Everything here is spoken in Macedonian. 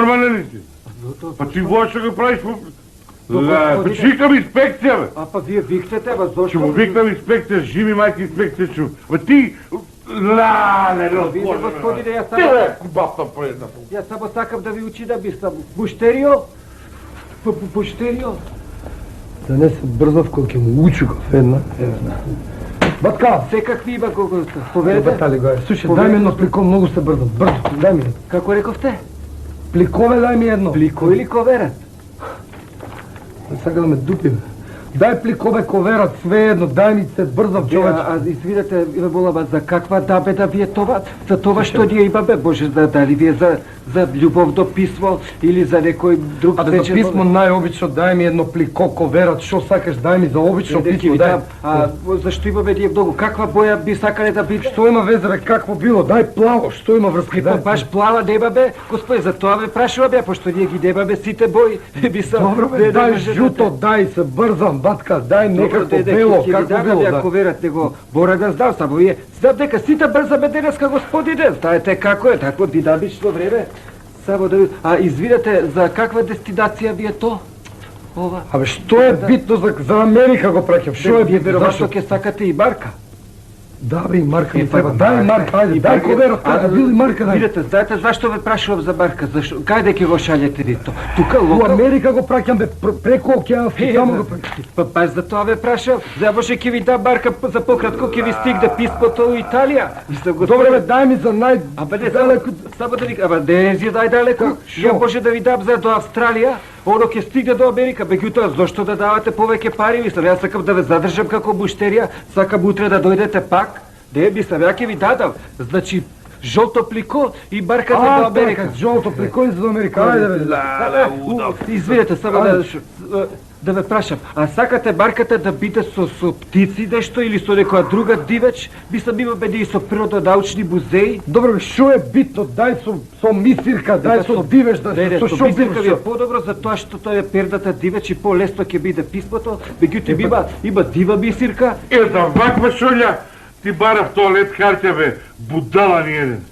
нормален ли си? Па ти вообще го правиш по... Па че викам инспекција, бе! А па вие викнете, бе, зошто? Че му викнам инспекција, живи мајка инспекција чу. Ба ти... не Видите, господине, јас само... Тебе, кубавта по една. Јас само сакам да ви учи да би сам... Буштерио? Буштерио? Да не се брзав кој ќе му учи го една. Батка! Секакви има колко поведете? Батали го е. Слушай, дај ми едно плико, многу се брзам. Брзо, дај ми едно. Како рековте? Пликове дај ми едно. Плико или коверат? Сега да ме дупим. Дај пликове, коверат, све едно, дај ми се брзам, човече. А извинете, ме молам, за каква дабеда ви е това? За това што ние имаме, може дали ви е за љубовно писмо или за некој друг А за писмо најобично дај ми едно плико, коверат, што сакаш, дај ми за обично писмо, дај. А зашто имаме ние многу? Каква боја би сакале да би? Што има веза, бе, какво било? Дај плаво, што има врски, дај. Баш плава немаме, господи, за тоа ме прашувам ја, пошто ние ги немаме сите бои. Би се Добро бе, дај жуто, дај се брзам, батка, дај некако бело, како бело, да. Ако верат него, мора да знам, само вие, знам дека сите брзаме денеска, господине, знаете како е, такво динамично време. Само да... А извинете, за каква дестинација ви е то? Ова. Абе, што е битно за Америка го праќам? Што е битно? Веројатно ќе сакате и марка. Да бе, и марка ми треба. Дај марка, ајде, дај коверот, ајде, бил и марка, дај. Видете, знаете зашто ве прашувам за марка? Зашто? Каде ќе го шаljете ви то? Тука У локал. Америка го праќам, бе, преко океански, само го праќам. Па баш за тоа ве прашувам. За може ќе ви дам марка за пократко ќе ви стигне писмото у Италија. Добре, бе, дај ми за Абе, не далеко, само да ви... Абе, не зи најдалеко. Ја може да ви дам за до Австралија. Оно ќе стигне до Америка, меѓутоа зошто да давате повеќе пари? Мислам, јас сакам да ве задржам како буштерија, сакам утре да дојдете пак. Не, мислам, ја ќе ви дадам. Значи, жолто плико и марка за до Америка. Така, жолто плико и за Америка. Ајде, бе. Извинете, само да ве прашам, а сакате марката да биде со птици нешто или со некоја друга дивеч? Мислам, имаме и со природонаучни музеи. Добро, бе, што е битно? Дај со мисирка, дај со дивеч, да со со мисирка ви е подобро за тоа што тоа е пердата дивеч и полесно ќе биде писмото, меѓутоа има дива мисирка. Ето, ваква шолја, ти барав тоалет харќа, бе, будала ни еден.